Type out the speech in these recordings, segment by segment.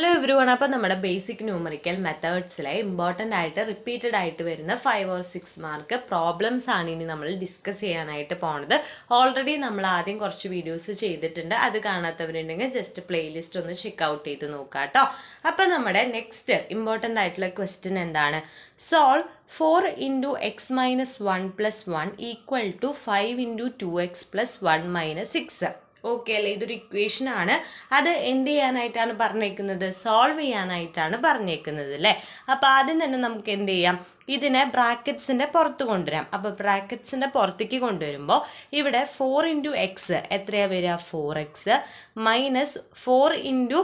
Hello everyone. അപ്പോൾ നമ്മുടെ basic numerical മെത്തേഡ്സിലെ important ആയിട്ട് റിപ്പീറ്റഡ് ആയിട്ട് വരുന്ന 5 or 6 മാർക്ക് പ്രോബ്ലംസ് ആണ് ഇനി നമ്മൾ ഡിസ്കസ് ചെയ്യാനായിട്ട് പോണത്. ഓൾറെഡി നമ്മൾ ആദ്യം കുറച്ച് വീഡിയോസ് ചെയ്തിട്ടുണ്ട്. അത് കാണാത്തവരുണ്ടെങ്കിൽ ജസ്റ്റ് പ്ലേലിസ്റ്റ് ഒന്ന് ചെക്ക് ഔട്ട് ചെയ്ത് നോക്കാം കേട്ടോ. അപ്പോൾ നമ്മുടെ നെക്സ്റ്റ് ഇമ്പോർട്ടൻ്റ് ആയിട്ടുള്ള ക്വസ്റ്റ്യൻ എന്താണ്? Solve 4 into x minus 1 plus 1 equal to 5 into 2x plus 1 minus 6. Okay അല്ലേ? ഇതൊരു ഇക്വേഷൻ ആണ്. അത് എന്ത് ചെയ്യാനായിട്ടാണ് പറഞ്ഞേക്കുന്നത്? സോൾവ് ചെയ്യാനായിട്ടാണ് പറഞ്ഞേക്കുന്നത് അല്ലേ? അപ്പോൾ ആദ്യം തന്നെ നമുക്ക് എന്ത് ചെയ്യാം? ഇതിനെ ബ്രാക്കറ്റ്സിൻ്റെ പുറത്ത് കൊണ്ടുവരാം. അപ്പോൾ ബ്രാക്കറ്റ്സിൻ്റെ പുറത്തേക്ക് കൊണ്ടുവരുമ്പോൾ ഇവിടെ 4 into x എത്രയാണ് വരിക? 4x മൈനസ് 4 into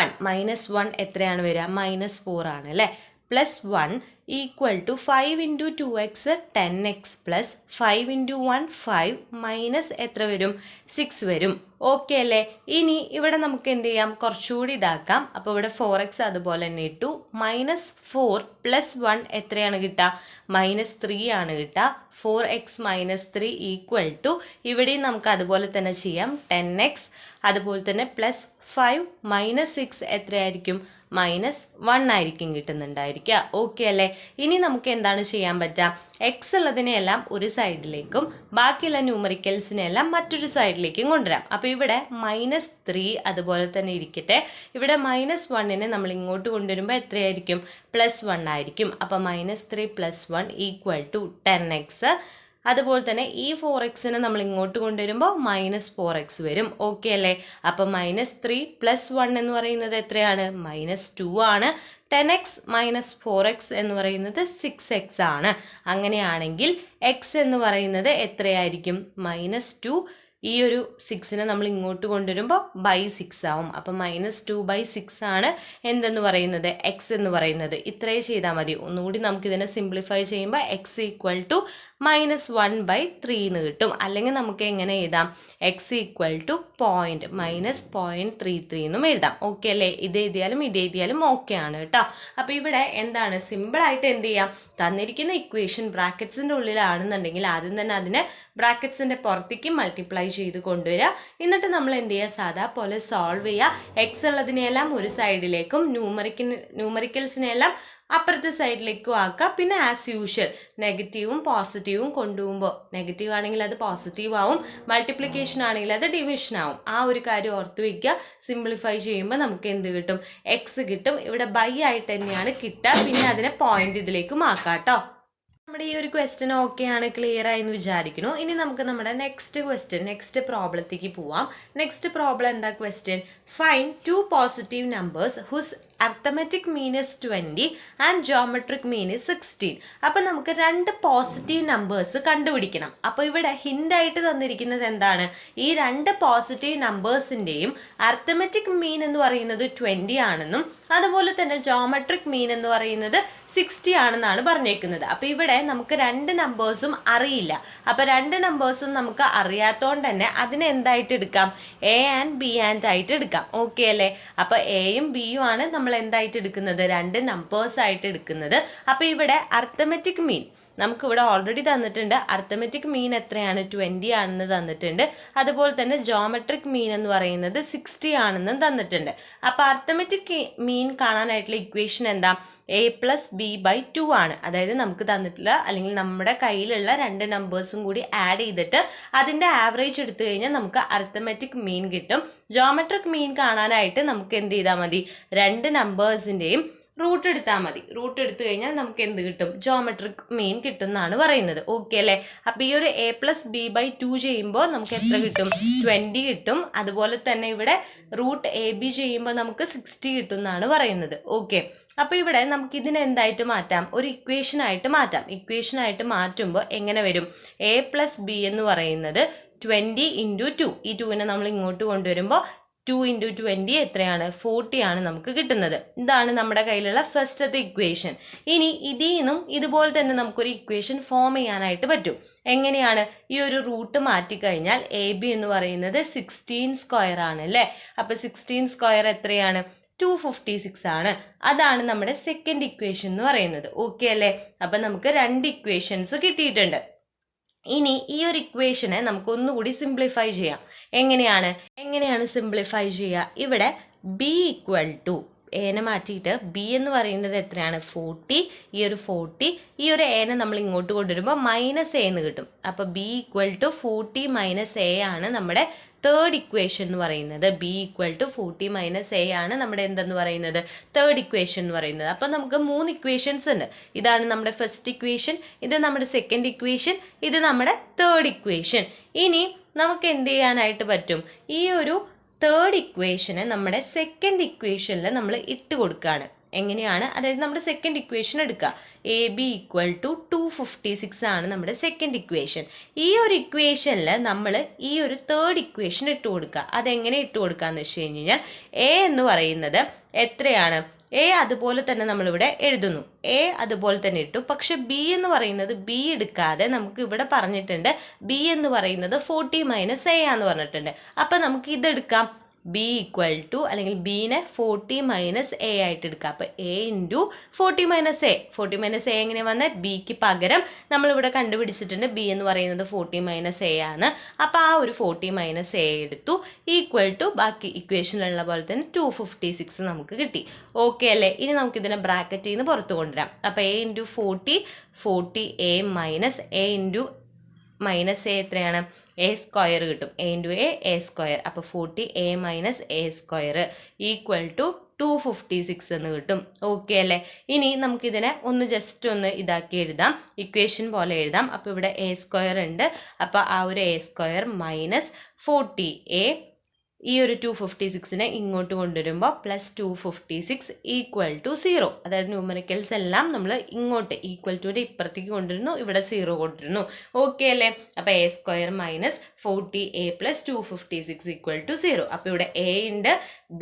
1 മൈനസ് 1 എത്രയാണ് വരിക? -4 ആണ് അല്ലേ? Plus 1 equal to 5 into 2x 10x plus 5 into 1 5 minus എത്ര വരും? 6 വരും. ഓക്കെ അല്ലേ? ഇനി ഇവിടെ നമുക്ക് എന്ത് ചെയ്യാം? കുറച്ചുകൂടി ഇതാക്കാം. അപ്പോൾ ഇവിടെ 4x അതുപോലെ തന്നെ ഇട്ടു. -4 പ്ലസ് 1 എത്രയാണ് കിട്ടുക? -3 ആണ് കിട്ടുക. 4x -3 ഈക്വൽ ടു ഇവിടെയും നമുക്ക് അതുപോലെ തന്നെ ചെയ്യാം. 10x അതുപോലെ തന്നെ പ്ലസ് 5 -6 എത്രയായിരിക്കും? -1 ആയിരിക്കും കിട്ടുന്നുണ്ടായിരിക്കുക. ഓക്കെ അല്ലേ? ഇനി നമുക്ക് എന്താണ് ചെയ്യാൻ പറ്റുക? എക്സ് ഉള്ളതിനെയെല്ലാം ഒരു സൈഡിലേക്കും ബാക്കിയുള്ള ന്യൂമറിക്കൽസിനെല്ലാം മറ്റൊരു സൈഡിലേക്കും കൊണ്ടുവരാം. അപ്പോൾ ഇവിടെ -3 അതുപോലെ തന്നെ ഇരിക്കട്ടെ. ഇവിടെ -1നെ നമ്മൾ ഇങ്ങോട്ട് കൊണ്ടുവരുമ്പോൾ എത്രയായിരിക്കും? +1 ആയിരിക്കും. അപ്പോൾ -3 + 1 ഈക്വൽ ടു 10x. അതുപോലെ തന്നെ ഈ 4xനെ നമ്മൾ ഇങ്ങോട്ട് കൊണ്ടുവരുമ്പോൾ -4x വരും. ഓക്കെ അല്ലേ? അപ്പം -3 + 1 എന്ന് പറയുന്നത് എത്രയാണ്? -2 ആണ്. 10x - 4x എന്ന് പറയുന്നത് 6x ആണ്. അങ്ങനെയാണെങ്കിൽ x എന്ന് പറയുന്നത് എത്രയായിരിക്കും? -2. ഈ ഒരു 6നെ നമ്മൾ ഇങ്ങോട്ട് കൊണ്ടുവരുമ്പോൾ /6 ആവും. അപ്പം -2/6 ആണ് എന്തെന്ന് പറയുന്നത്? x എന്ന് പറയുന്നത്. ഇത്രയും ചെയ്താൽ മതി. ഒന്നുകൂടി നമുക്കിതിനെ സിംപ്ലിഫൈ ചെയ്യുമ്പോൾ x ഈക്വൽ ടു -1/3 എന്ന് കിട്ടും. അല്ലെങ്കിൽ നമുക്ക് എങ്ങനെ എഴുതാം? x ഈക്വൽ ടു -0.33 എന്നും എഴുതാം. ഓക്കെ അല്ലേ? ഇത് എഴുതിയാലും ഓക്കെ ആണ് കേട്ടോ. അപ്പോൾ ഇവിടെ എന്താണ്? സിമ്പിളായിട്ട് എന്ത് ചെയ്യാം? തന്നിരിക്കുന്ന ഇക്വേഷൻ ബ്രാക്കറ്റ്സിൻ്റെ ഉള്ളിലാണെന്നുണ്ടെങ്കിൽ ആദ്യം തന്നെ അതിനെ ബ്രാക്കറ്റ്സിൻ്റെ പുറത്തേക്ക് മൾട്ടിപ്ലൈ ചെയ്ത് കൊണ്ടുവരിക. എന്നിട്ട് നമ്മൾ എന്ത് ചെയ്യുക? സാധാ പോലെ സോൾവ് ചെയ്യുക. എക്സ് ഉള്ളതിനെല്ലാം ഒരു സൈഡിലേക്കും ന്യൂമറിക്കൽസിനെല്ലാം അപ്പുറത്തെ സൈഡിലേക്കും ആക്കുക. പിന്നെ ആസ് യൂഷ്വൽ നെഗറ്റീവും പോസിറ്റീവും കൊണ്ടുപോകുമ്പോൾ നെഗറ്റീവ് ആണെങ്കിൽ അത് പോസിറ്റീവ് ആവും, മൾട്ടിപ്ലിക്കേഷൻ ആണെങ്കിൽ അത് ഡിവിഷൻ ആവും. ആ ഒരു കാര്യം ഓർത്ത് വയ്ക്കുക. സിംപ്ലിഫൈ ചെയ്യുമ്പോൾ നമുക്ക് എന്ത് കിട്ടും? എക്സ് കിട്ടും. ഇവിടെ ബൈ ആയിട്ട് തന്നെയാണ് കിട്ടുക. പിന്നെ അതിനെ പോയിന്റ് ഇതിലേക്കും ആക്കാം കേട്ടോ. നമ്മുടെ ഈ ഒരു ക്വസ്റ്റ്യൻ ഓക്കെ ആണ്, ക്ലിയർ ആയി എന്ന് വിചാരിക്കുന്നു. ഇനി നമുക്ക് നമ്മുടെ നെക്സ്റ്റ് പ്രോബ്ലത്തേക്ക് പോവാം. നെക്സ്റ്റ് പ്രോബ്ലം എന്താ? Question find 2 positive numbers who's arithmetic mean is 20 and geometric mean is 16. അപ്പം നമുക്ക് 2 പോസിറ്റീവ് നമ്പേഴ്സ് കണ്ടുപിടിക്കണം. അപ്പോൾ ഇവിടെ ഹിൻ്റ് ആയിട്ട് തന്നിരിക്കുന്നത് എന്താണ്? ഈ 2 പോസിറ്റീവ് നമ്പേഴ്സിൻ്റെയും അർത്തമെറ്റിക് മീൻ എന്ന് പറയുന്നത് 20 ആണെന്നും അതുപോലെ തന്നെ ജോമെട്രിക് മീൻ എന്ന് പറയുന്നത് 60 ആണെന്നാണ് പറഞ്ഞേക്കുന്നത്. അപ്പോൾ ഇവിടെ നമുക്ക് 2 നമ്പേഴ്സും അറിയില്ല. അപ്പോൾ 2 നമ്പേഴ്സും നമുക്ക് അറിയാത്തതുകൊണ്ട് തന്നെ അതിനെ എന്തായിട്ട് എടുക്കാം? എ ആൻഡ് ബി ആൻഡ് ആയിട്ട് എടുക്കാം. ഓക്കെ അല്ലേ? അപ്പോൾ എയും ബിയും ആണ് നമ്മൾ എന്തായിട്ട് എടുക്കുന്നത്? 2 നമ്പേഴ്സ് ആയിട്ട് എടുക്കുന്നത്. അപ്പോൾ ഇവിടെ അർത്തമെറ്റിക് മീൻ നമുക്കിവിടെ ഓൾറെഡി തന്നിട്ടുണ്ട്. അർത്തമെറ്റിക് മീൻ എത്രയാണ്? 20 ആണെന്ന് തന്നിട്ടുണ്ട്. അതുപോലെ തന്നെ ജോമെട്രിക് മീൻ എന്ന് പറയുന്നത് 60 ആണെന്നും തന്നിട്ടുണ്ട്. അപ്പോൾ അർത്തമെറ്റിക് മീൻ കാണാനായിട്ടുള്ള ഇക്വേഷൻ എന്താ? a + b/2 ആണ്. അതായത് നമുക്ക് തന്നിട്ടുള്ള അല്ലെങ്കിൽ നമ്മുടെ കയ്യിലുള്ള 2 നമ്പേഴ്സും കൂടി ആഡ് ചെയ്തിട്ട് അതിൻ്റെ ആവറേജ് എടുത്തു കഴിഞ്ഞാൽ നമുക്ക് അർത്തമെറ്റിക് മീൻ കിട്ടും. ജോമെട്രിക് മീൻ കാണാനായിട്ട് നമുക്ക് എന്ത് ചെയ്താൽ മതി? 2 നമ്പേഴ്സിൻ്റെയും റൂട്ട് എടുത്താൽ മതി. റൂട്ട് എടുത്തു കഴിഞ്ഞാൽ നമുക്ക് എന്ത് കിട്ടും? ജോമെട്രിക് മീൻ കിട്ടും എന്നാണ് പറയുന്നത്. ഓക്കെ അല്ലേ? അപ്പോൾ ഈ ഒരു a + b/2 ചെയ്യുമ്പോൾ നമുക്ക് എത്ര കിട്ടും? 20 കിട്ടും. അതുപോലെ തന്നെ ഇവിടെ റൂട്ട് AB ചെയ്യുമ്പോൾ നമുക്ക് 60 കിട്ടും എന്നാണ് പറയുന്നത്. ഓക്കെ. അപ്പോൾ ഇവിടെ നമുക്ക് ഇതിനെ എന്തായിട്ട് മാറ്റാം? ഒരു ഇക്വേഷനായിട്ട് മാറ്റാം. ഇക്വേഷനായിട്ട് മാറ്റുമ്പോൾ എങ്ങനെ വരും? a + b എന്ന് പറയുന്നത് 20 × 2. ഈ 2നെ നമ്മൾ ഇങ്ങോട്ട് കൊണ്ടുവരുമ്പോൾ 2 × 20 എത്രയാണ്? 40 ആണ് നമുക്ക് കിട്ടുന്നത്. ഇതാണ് നമ്മുടെ കയ്യിലുള്ള ഫസ്റ്റത്തെ ഇക്വേഷൻ. ഇനി ഇതിൽ നിന്നും ഇതുപോലെ തന്നെ നമുക്കൊരു ഇക്വേഷൻ ഫോം ചെയ്യാനായിട്ട് പറ്റും. എങ്ങനെയാണ്? ഈ ഒരു റൂട്ട് മാറ്റിക്കഴിഞ്ഞാൽ AB എന്ന് പറയുന്നത് 16² ആണ് അല്ലേ? അപ്പോൾ 16² എത്രയാണ്? 256 ആണ്. അതാണ് നമ്മുടെ സെക്കൻഡ് ഇക്വേഷൻ എന്ന് പറയുന്നത്. ഓക്കെ അല്ലേ? അപ്പം നമുക്ക് 2 ഇക്വേഷൻസ് കിട്ടിയിട്ടുണ്ട്. ഇനി ഈ ഒരു ഇക്വേഷനെ നമുക്ക് ഒന്നുകൂടി സിംപ്ലിഫൈ ചെയ്യാം. എങ്ങനെയാണ് സിംപ്ലിഫൈ ചെയ്യുക? ഇവിടെ ബി ഈക്വൽ ടു എനെ മാറ്റിയിട്ട് ബി എന്ന് പറയുന്നത് എത്രയാണ് 40, ഈ ഒരു 40, ഈ ഒരു എനെ നമ്മൾ ഇങ്ങോട്ട് കൊണ്ടുവരുമ്പോൾ മൈനസ് എ എന്ന് കിട്ടും. അപ്പോൾ B equal to 40 minus A ആണ് നമ്മുടെ തേർഡ് ഇക്വേഷൻ എന്ന് പറയുന്നത്. B equal to 40 minus A ആണ് നമ്മുടെ എന്തെന്ന് പറയുന്നത് തേർഡ് ഇക്വേഷൻ എന്ന് പറയുന്നത്. അപ്പം നമുക്ക് 3 ഇക്വേഷൻസ് ഉണ്ട്. ഇതാണ് നമ്മുടെ ഫസ്റ്റ് ഇക്വേഷൻ, ഇത് നമ്മുടെ സെക്കൻഡ് ഇക്വേഷൻ, ഇത് നമ്മുടെ തേർഡ് ഇക്വേഷൻ. ഇനി നമുക്ക് എന്ത് ചെയ്യാനായിട്ട് പറ്റും? ഈ ഒരു തേർഡ് ഇക്വേഷന് നമ്മുടെ സെക്കൻഡ് ഇക്വേഷനിൽ നമ്മൾ ഇട്ട് കൊടുക്കുകയാണ്. എങ്ങനെയാണ്? അതായത് നമ്മുടെ സെക്കൻഡ് ഇക്വേഷൻ എടുക്കുക. എ ബി ഈക്വൽ ടു 256 ആണ് നമ്മുടെ സെക്കൻഡ് ഇക്വേഷൻ. ഈ ഒരു ഇക്വേഷനിൽ നമ്മൾ ഈ ഒരു തേർഡ് ഇക്വേഷൻ ഇട്ട് കൊടുക്കുക. അതെങ്ങനെ ഇട്ട് കൊടുക്കുക എന്ന് വെച്ച് കഴിഞ്ഞാൽ എ എന്ന് പറയുന്നത് എത്രയാണ്? എ അതുപോലെ തന്നെ നമ്മളിവിടെ എഴുതുന്നു. എ അതുപോലെ തന്നെ ഇട്ടു. പക്ഷെ ബി എന്ന് പറയുന്നത് ബി എടുക്കാതെ നമുക്ക് ഇവിടെ പറഞ്ഞിട്ടുണ്ട് ബി എന്ന് പറയുന്നത് 40 മൈനസ് എ ആന്ന് പറഞ്ഞിട്ടുണ്ട്. അപ്പം നമുക്ക് ഇതെടുക്കാം. ബി ഈക്വൽ ടു അല്ലെങ്കിൽ ബീനെ 40 മൈനസ് എ ആയിട്ട് എടുക്കുക. അപ്പോൾ A into 40 minus A. 40 minus A എങ്ങനെ വന്നാൽ ബിക്ക് പകരം നമ്മളിവിടെ കണ്ടുപിടിച്ചിട്ടുണ്ട് ബി എന്ന് പറയുന്നത് 40 മൈനസ് എ ആണ്. അപ്പോൾ ആ ഒരു 40 മൈനസ് എ എടുത്തു ഈക്വൽ ടു ബാക്കി ഇക്വേഷനിലുള്ള പോലെ തന്നെ 256 നമുക്ക് കിട്ടി. ഓക്കെ അല്ലേ? ഇനി നമുക്കിതിനെ ബ്രാക്കറ്റിൽ നിന്ന് പുറത്ത് കൊണ്ടുവരാം. അപ്പോൾ A into 40 A minus A into minus A എത്രയാണ്? എ സ്ക്വയർ കിട്ടും. A into A square. അപ്പോൾ 40 A minus A square equal to 256 എന്ന് കിട്ടും. ഓക്കെ അല്ലേ? ഇനി നമുക്കിതിനെ ജസ്റ്റ് ഒന്ന് ഇതാക്കി എഴുതാം, ഇക്വേഷൻ പോലെ എഴുതാം. അപ്പോൾ ഇവിടെ എ സ്ക്വയർ ഉണ്ട്. അപ്പോൾ ആ ഒരു എ സ്ക്വയർ മൈനസ് 40 എ, ഈ ഒരു 256നെ ഇങ്ങോട്ട് കൊണ്ടുവരുമ്പോൾ പ്ലസ് 256 ഈക്വൽ ടു 0. അതായത് ന്യൂമറിക്കൽസ് എല്ലാം നമ്മൾ ഇങ്ങോട്ട് ഈക്വൽ ടുവിൻ്റെ ഇപ്പുറത്തേക്ക് കൊണ്ടുവരുന്നു, ഇവിടെ 0 കൊണ്ടുവരുന്നു. ഓക്കെ അല്ലേ? അപ്പോൾ A square minus 40 A plus 256 equal to 0. അപ്പോൾ ഇവിടെ എ ഉണ്ട്,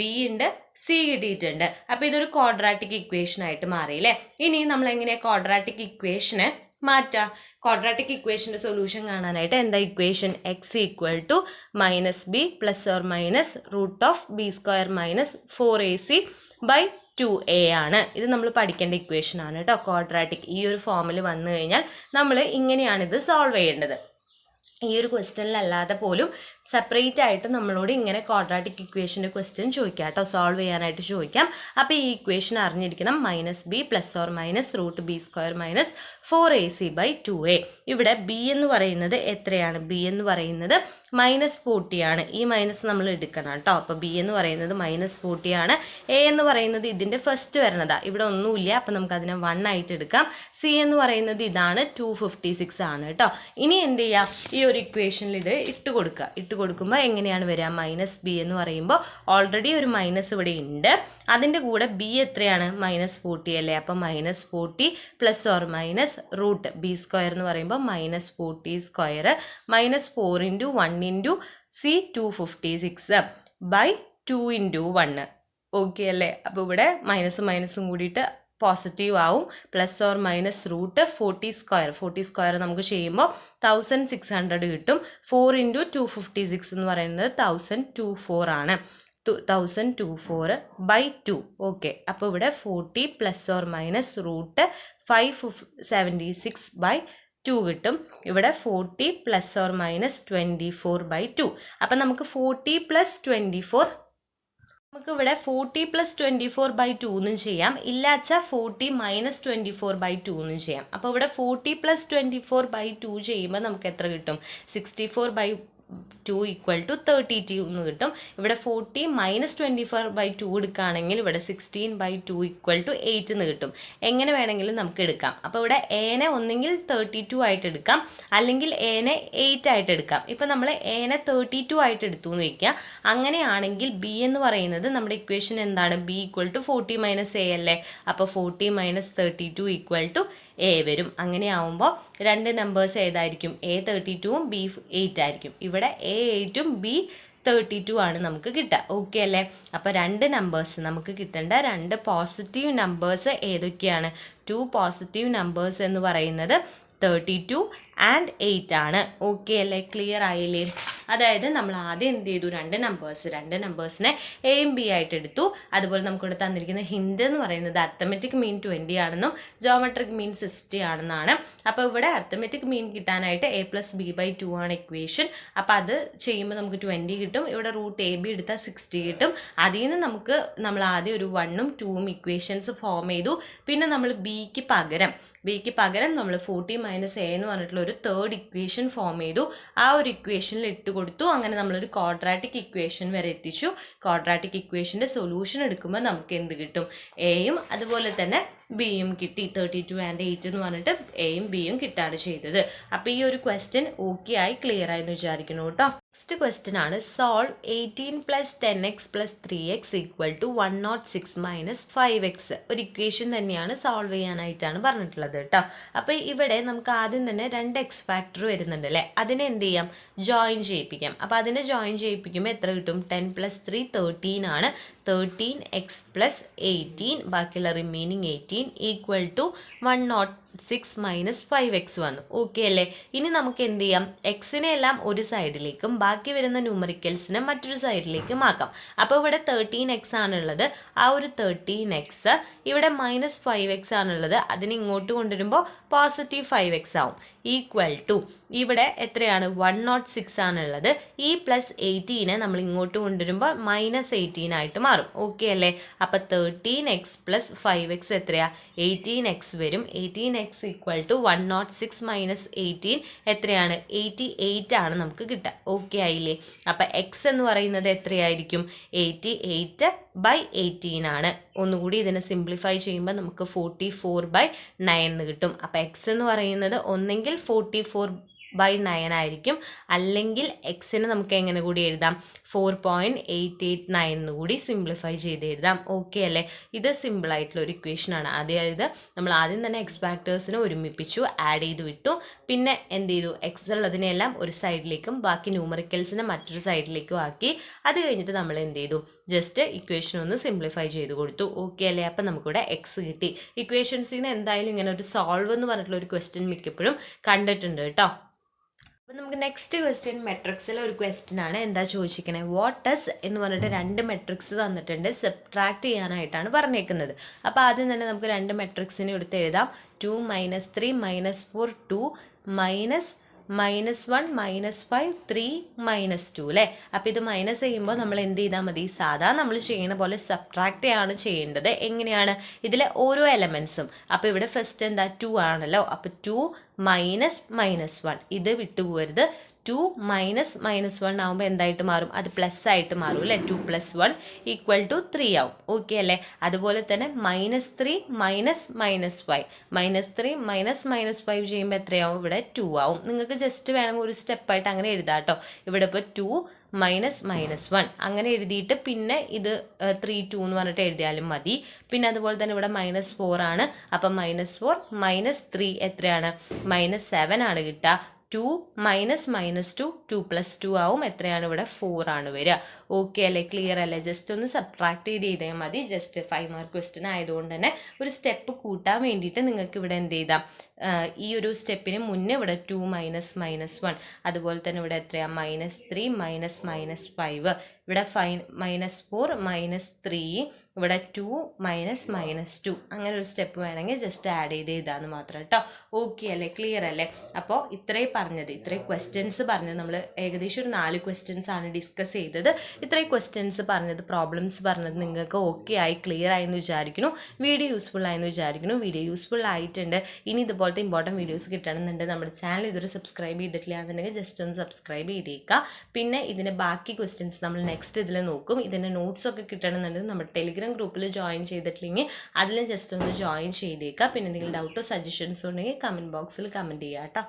ബി ഉണ്ട്, സി കിട്ടിയിട്ടുണ്ട്. അപ്പോൾ ഇതൊരു ക്വാഡ്രാറ്റിക് ഇക്വേഷൻ ആയിട്ട് മാറിയില്ലേ? ഇനി നമ്മൾ എങ്ങനെയാണ് ക്വാഡ്രാറ്റിക് ഇക്വേഷനെ മാറ്റാം? ക്വാഡ്രാറ്റിക് ഇക്വേഷൻ്റെ സൊല്യൂഷൻ കാണാനായിട്ട് എന്താ equation? X equal to minus B plus or minus root of B square minus 4ac by 2a ആണ്. ഇത് നമ്മൾ പഠിക്കേണ്ട ഇക്വേഷൻ ആണ് കേട്ടോ. ക്വാഡ്രാറ്റിക് ഈ ഒരു ഫോമിൽ വന്നു കഴിഞ്ഞാൽ നമ്മൾ ഇങ്ങനെയാണ് ഇത് സോൾവ് ചെയ്യേണ്ടത്. ഈ ഒരു ക്വസ്റ്റ്യനിലല്ലാതെ പോലും സെപ്പറേറ്റ് ആയിട്ട് നമ്മളോട് ഇങ്ങനെ ക്വാഡ്രാറ്റിക് ഇക്വേഷൻ്റെ ക്വസ്റ്റ്യൻ ചോദിക്കാം കേട്ടോ, സോൾവ് ചെയ്യാനായിട്ട് ചോദിക്കാം. അപ്പോൾ ഈ ഇക്വേഷൻ അറിഞ്ഞിരിക്കണം. Minus B plus or minus root B square minus 4ac by 2a. ഇവിടെ ബി എന്ന് പറയുന്നത് എത്രയാണ്? ബി എന്ന് പറയുന്നത് മൈനസ് 40 ആണ്. ഈ മൈനസ് നമ്മൾ എടുക്കണം കേട്ടോ. അപ്പോൾ ബി എന്ന് പറയുന്നത് മൈനസ് 40 ആണ്. എ എന്ന് പറയുന്നത് ഇതിൻ്റെ ഫസ്റ്റ് വരുന്നതാ, ഇവിടെ ഒന്നുമില്ല. അപ്പോൾ നമുക്ക് അതിനെ 1 ആയിട്ട് എടുക്കാം. സി എന്ന് പറയുന്നത് ഇതാണ് 256 ആണ് കേട്ടോ. ഇനി എന്ത് ചെയ്യാം? ഈ ഒരു ഇക്വേഷനിൽ ഇത് ഇട്ട് കൊടുക്കുമ്പോൾ എങ്ങനെയാണ് വരിക? മൈനസ് ബി എന്ന് പറയുമ്പോൾ ഓൾറെഡി ഒരു മൈനസ് ഇവിടെ ഉണ്ട്. അതിൻ്റെ കൂടെ ബി എത്രയാണ്? മൈനസ് 40 അല്ലേ? അപ്പോൾ minus 40 plus or minus root B square എന്ന് പറയുമ്പോൾ minus 40 square minus 4 into 1 into C 256 by 2 into 1. Okay അല്ലേ? അപ്പോൾ ഇവിടെ മൈനസും കൂടിയിട്ട് പോസിറ്റീവ് ആവും. Plus or minus root 40 square നമുക്ക് ചെയ്യുമ്പോൾ 1600 കിട്ടും. 4 ഇൻറ്റു 256 എന്ന് പറയുന്നത് 1024 ആണ്. 1024 ബൈ 2. ഓക്കെ, അപ്പോൾ ഇവിടെ 40 plus or minus root 576 by 2 കിട്ടും. ഇവിടെ 40 പ്ലസ് ഓർ മൈനസ് 24 ബൈ 2. അപ്പം നമുക്ക് 40 പ്ലസ് 24 നമുക്ക് ഇവിടെ 40 പ്ലസ് 24 ബൈ 2 എന്നും ചെയ്യാം. ഇല്ലാച്ചാൽ 40 മൈനസ് 24 ബൈ 2 എന്നും ചെയ്യാം. അപ്പോൾ ഇവിടെ 40 പ്ലസ് 24 ബൈ 2 ചെയ്യുമ്പോൾ നമുക്ക് എത്ര കിട്ടും? 64 ബൈ 2 ഈക്വൽ ടു 32 എന്ന് കിട്ടും. ഇവിടെ 40 മൈനസ് 24 ബൈ 2 എടുക്കുകയാണെങ്കിൽ ഇവിടെ 16 ബൈ 2 ഈക്വൽ ടു 8 എന്ന് കിട്ടും. എങ്ങനെ വേണമെങ്കിലും നമുക്ക് എടുക്കാം. അപ്പോൾ ഇവിടെ എനെ ഒന്നെങ്കിൽ 32 ആയിട്ട് എടുക്കാം, അല്ലെങ്കിൽ എനെ 8 ആയിട്ട് എടുക്കാം. ഇപ്പം നമ്മൾ എനെ 32 ആയിട്ട് എടുത്തു എന്ന് വയ്ക്കുക. അങ്ങനെയാണെങ്കിൽ ബി എന്ന് പറയുന്നത് നമ്മുടെ ഇക്വേഷൻ എന്താണ്? B equal to 40 minus A അല്ലേ? അപ്പോൾ 40 മൈനസ് 32 ഈക്വൽ ടു എ വരും. അങ്ങനെ ആവുമ്പോൾ രണ്ട് നമ്പേഴ്സ് ഏതായിരിക്കും? എ 32ഉം ബി 8 ആയിരിക്കും. ഇവിടെ എ 8ഉം ബി 32 ആണ് നമുക്ക് കിട്ടുക. ഓക്കെ അല്ലേ? അപ്പോൾ രണ്ട് നമ്പേഴ്സ് നമുക്ക് കിട്ടേണ്ട രണ്ട് പോസിറ്റീവ് നമ്പേഴ്സ് ഏതൊക്കെയാണ്? 2 പോസിറ്റീവ് നമ്പേഴ്സ് എന്ന് പറയുന്നത് 32 ആൻഡ് 8 ആണ്. ഓക്കെ അല്ലേ, ക്ലിയർ ആയില്ലേ? അതായത് നമ്മൾ ആദ്യം എന്ത് ചെയ്തു, രണ്ട് നമ്പേഴ്സിനെ എയും ബി ആയിട്ട് എടുത്തു. അതുപോലെ നമുക്കിവിടെ തന്നിരിക്കുന്ന ഹിന്റ് എന്ന് പറയുന്നത് അർത്തമെറ്റിക് മീൻ 20 ആണെന്നും ജോമെട്രിക് മീൻ 60 ആണെന്നാണ്. അപ്പോൾ ഇവിടെ അർത്തമെറ്റിക് മീൻ കിട്ടാനായിട്ട് a+b/2 ആണ് ഇക്വേഷൻ. അപ്പോൾ അത് ചെയ്യുമ്പോൾ നമുക്ക് 20 കിട്ടും. ഇവിടെ റൂട്ട് AB എടുത്താൽ 60 കിട്ടും. അതിൽ നിന്ന് നമ്മൾ ആദ്യം ഒരു 1ഉം 2ഉം ഇക്വേഷൻസ് ഫോം ചെയ്തു. പിന്നെ നമ്മൾ ബിക്ക് പകരം നമ്മൾ 40 - a എന്ന് പറഞ്ഞിട്ടുള്ള ഒരു തേർഡ് ഇക്വേഷൻ ഫോം ചെയ്തു. ആ ഒരു ഇക്വേഷനിൽ ഇട്ട് കൊടുത്തു. അങ്ങനെ നമ്മളൊരു ക്വാഡ്രാറ്റിക് ഇക്വേഷൻ വരെ എത്തിച്ചു. ക്വാഡ്രാറ്റിക് ഇക്വേഷൻ്റെ സൊല്യൂഷൻ എടുക്കുമ്പോൾ നമുക്ക് എന്ത് കിട്ടും, എയും അതുപോലെ തന്നെ ബിയും കിട്ടി. 32 ആൻഡ് 8 എന്ന് പറഞ്ഞിട്ട് എയും ബിയും കിട്ടാണ് ചെയ്തത്. അപ്പോൾ ഈ ഒരു ക്വസ്റ്റ്യൻ ഓക്കെ ആയി, ക്ലിയർ ആയെന്ന് വിചാരിക്കുന്നു കേട്ടോ. നെക്സ്റ്റ് ക്വസ്റ്റ്യൻ ആണ് സോൾവ് 18 + 10x + 3x = 106 - 5x. ഒരു ഇക്വേഷൻ തന്നെയാണ്, സോൾവ് ചെയ്യാനായിട്ടാണ് പറഞ്ഞിട്ടുള്ളത് കേട്ടോ. അപ്പോൾ ഇവിടെ നമുക്ക് ആദ്യം തന്നെ 2 എക്സ് ഫാക്ടർ വരുന്നുണ്ട് അല്ലേ, അതിനെ എന്ത് ചെയ്യാം, ജോയിൻ ചെയ്യിപ്പിക്കാം. അപ്പോൾ അതിനെ ജോയിൻ ചെയ്യിപ്പിക്കുമ്പോൾ എത്ര കിട്ടും, 10 + 3 13 ആണ്. 13x + 18 ബാക്കിയുള്ള റിമൈനിങ് 18 = 106 - 5x വന്നു. ഓക്കെ അല്ലേ? ഇനി നമുക്ക് എന്ത് ചെയ്യാം, എക്സിനെ എല്ലാം ഒരു സൈഡിലേക്കും ബാക്കി വരുന്ന ന്യൂമറിക്കൽസിനെ മറ്റൊരു സൈഡിലേക്കും ആക്കാം. അപ്പോൾ ഇവിടെ 13x ആണുള്ളത്. ആ ഒരു 13x ഇവിടെ -5x ആണുള്ളത്. അതിന് ഇങ്ങോട്ട് കൊണ്ടുവരുമ്പോൾ +5x ആവും. = ഇവിടെ എത്രയാണ്, 106 ആണുള്ളത്. ഈ +18 നമ്മൾ ഇങ്ങോട്ട് കൊണ്ടുവരുമ്പോൾ -18 ആയിട്ട് മാറും. ഓക്കെ അല്ലേ? അപ്പം 13x + 5x എത്രയാ, 18x വരും. 18x = 106 - 18 എത്രയാണ്, 88 ആണ് നമുക്ക് കിട്ടുക. ഓക്കെ ആയില്ലേ? അപ്പം എക്സ് എന്ന് പറയുന്നത് എത്രയായിരിക്കും, 88/18 ആണ്. ഒന്നുകൂടി ഇതിനെ സിംപ്ലിഫൈ ചെയ്യുമ്പോൾ നമുക്ക് 44/9 കിട്ടും. അപ്പം എക്സ് എന്ന് പറയുന്നത് ഒന്നെങ്കിൽ 44/9 ആയിരിക്കും, അല്ലെങ്കിൽ എക്സിന് നമുക്ക് എങ്ങനെ കൂടി എഴുതാം, 4.889 എന്ന് കൂടി സിംപ്ലിഫൈ ചെയ്ത് എഴുതാം. ഓക്കെ അല്ലേ? ഇത് സിമ്പിളായിട്ടുള്ള ഒരു ഇക്വേഷൻ ആണ്. അതായത് നമ്മൾ ആദ്യം തന്നെ എക്സ് ഫാക്ടേഴ്സിനെ ഒരുമിപ്പിച്ചു, ആഡ് ചെയ്ത് വിട്ടു. പിന്നെ എന്ത് ചെയ്തു, എക്സ് ഉള്ളതിനെല്ലാം ഒരു സൈഡിലേക്കും ബാക്കി ന്യൂമറിക്കൽസിനെ മറ്റൊരു സൈഡിലേക്കും ആക്കി. അത് കഴിഞ്ഞിട്ട് നമ്മൾ എന്ത് ചെയ്തു, ജസ്റ്റ് ഇക്വേഷൻ ഒന്ന് സിംപ്ലിഫൈ ചെയ്ത് കൊടുത്തു. ഓക്കെ അല്ലേ? അപ്പം നമുക്കിവിടെ എക്സ് കിട്ടി. ഇക്വേഷൻസിൽ നിന്ന് എന്തായാലും ഇങ്ങനെ ഒരു സോൾവ് എന്ന് പറഞ്ഞിട്ടുള്ള ഒരു ക്വസ്റ്റ്യൻ മിക്കപ്പോഴും കണ്ടിട്ടുണ്ട് കേട്ടോ. അപ്പോൾ നമുക്ക് നെക്സ്റ്റ് ക്വസ്റ്റ്യൻ മെട്രിക്സിലെ ഒരു ക്വസ്റ്റ്യൻ ആണ്. എന്താ ചോദിച്ചിരിക്കുന്നത്, വാട്ട് ഡസ് എന്ന് പറഞ്ഞിട്ട് 2 മെട്രിക്സ് തന്നിട്ടുണ്ട്, സബ്ട്രാക്ട് ചെയ്യാനായിട്ടാണ് പറഞ്ഞേക്കുന്നത്. അപ്പോൾ ആദ്യം തന്നെ നമുക്ക് 2 മെട്രിക്സിനെ എടുത്ത് എഴുതാം. 2 - 3 - 4 2 -1 -5 3 -2 അല്ലേ. അപ്പോൾ ഇത് മൈനസ് ചെയ്യുമ്പോൾ നമ്മൾ എന്ത് ചെയ്താൽ മതി, സാധാരണ നമ്മൾ ചെയ്യുന്ന പോലെ സബ്ട്രാക്ട് ആണ് ചെയ്യേണ്ടത്. എങ്ങനെയാണ്, ഇതിലെ ഓരോ എലമെൻസും. അപ്പോൾ ഇവിടെ ഫസ്റ്റ് എന്താ, 2 ആണല്ലോ. അപ്പോൾ 2 - -1 ഇത് വിട്ടുപോകരുത്. 2 - -1 ആകുമ്പോൾ എന്തായിട്ട് മാറും, അത് പ്ലസ് ആയിട്ട് മാറും അല്ലേ. 2 + 1 = 3 ആവും. ഓക്കെ അല്ലേ? അതുപോലെ തന്നെ -3 - -5 -3 - -5 ചെയ്യുമ്പോൾ എത്രയാവും, ഇവിടെ 2 ആവും. നിങ്ങൾക്ക് ജസ്റ്റ് വേണമെങ്കിൽ ഒരു സ്റ്റെപ്പായിട്ട് അങ്ങനെ എഴുതാം കേട്ടോ. ഇവിടെ ഇപ്പോൾ 2 - -1 അങ്ങനെ എഴുതിയിട്ട് പിന്നെ ഇത് 3 2 എന്ന് പറഞ്ഞിട്ട് എഴുതിയാലും മതി. പിന്നെ അതുപോലെ തന്നെ ഇവിടെ -4 ആണ്. അപ്പം -4 - 3 എത്രയാണ്, -7 ആണ് കിട്ടുക. 2 - -2 2 + 2 ആവും. എത്രയാണ് ഇവിടെ, 4 ആണ് വരിക. ഓക്കെ അല്ലേ, ക്ലിയർ അല്ലേ? ജസ്റ്റ് ഒന്ന് സബ്ട്രാക്ട് ചെയ്താൽ മതി. ജസ്റ്റ് 5 മാർക്ക് ക്വസ്റ്റ്യൻ ആയതുകൊണ്ട് തന്നെ ഒരു സ്റ്റെപ്പ് കൂട്ടാൻ വേണ്ടിയിട്ട് നിങ്ങൾക്ക് ഇവിടെ എന്ത് ചെയ്താം, ഈ ഒരു സ്റ്റെപ്പിന് മുന്നേ ഇവിടെ 2 - -1 അതുപോലെ തന്നെ ഇവിടെ എത്രയാണ്, -3 - -5 ഇവിടെ -4 -3 ഇവിടെ 2 - -2 അങ്ങനെ ഒരു സ്റ്റെപ്പ് വേണമെങ്കിൽ ജസ്റ്റ് ആഡ് ചെയ്ത് എഴുതാമെന്ന് മാത്രം കേട്ടോ. ഓക്കെ അല്ലേ, ക്ലിയർ അല്ലേ? അപ്പോൾ ഇത്രയും ക്വസ്റ്റ്യൻസ് പറഞ്ഞത് നമ്മൾ ഏകദേശം ഒരു 4 ക്വസ്റ്റ്യൻസ് ആണ് ഡിസ്കസ് ചെയ്തത്. ഇത്രയും ക്വസ്റ്റ്യൻസ് പറഞ്ഞത്, പ്രോബ്ലംസ് പറഞ്ഞത് നിങ്ങൾക്ക് ഓക്കെ ആയി, ക്ലിയർ ആയെന്ന് വിചാരിക്കുന്നു. വീഡിയോ യൂസ്ഫുൾ ആയെന്ന് വിചാരിക്കുന്നു. വീഡിയോ യൂസ്ഫുൾ ആയിട്ടുണ്ട്. ഇനി ഇതുപോലത്തെ ഇമ്പോർട്ടൻറ്റ് വീഡിയോസ് കിട്ടണമെന്നുണ്ട് നമ്മുടെ ചാനൽ ഇതുവരെ സബ്സ്ക്രൈബ് ചെയ്തിട്ടില്ല എന്നുണ്ടെങ്കിൽ ജസ്റ്റ് ഒന്ന് സബ്സ്ക്രൈബ് ചെയ്തേക്കുക. പിന്നെ ഇതിൻ്റെ ബാക്കി ക്വസ്റ്റ്യൻസ് നമ്മൾ നെക്സ്റ്റ് ഇതിൽ നോക്കും. ഇതിൻ്റെ നോട്ട്സ് ഒക്കെ കിട്ടണമെന്നുണ്ടെങ്കിൽ നമ്മുടെ ടെലിഗ്രാം ഗ്രൂപ്പിൽ ജോയിൻ ചെയ്തിട്ടില്ലെങ്കിൽ അതിലും ജസ്റ്റ് ഒന്ന് ജോയിൻ ചെയ്തേക്കുക. പിന്നെ എന്തെങ്കിലും ഡൗട്ടോ സജഷൻസോ ഉണ്ടെങ്കിൽ കമൻറ്റ് ബോക്സിൽ കമൻറ്റ് ചെയ്യാം കേട്ടോ.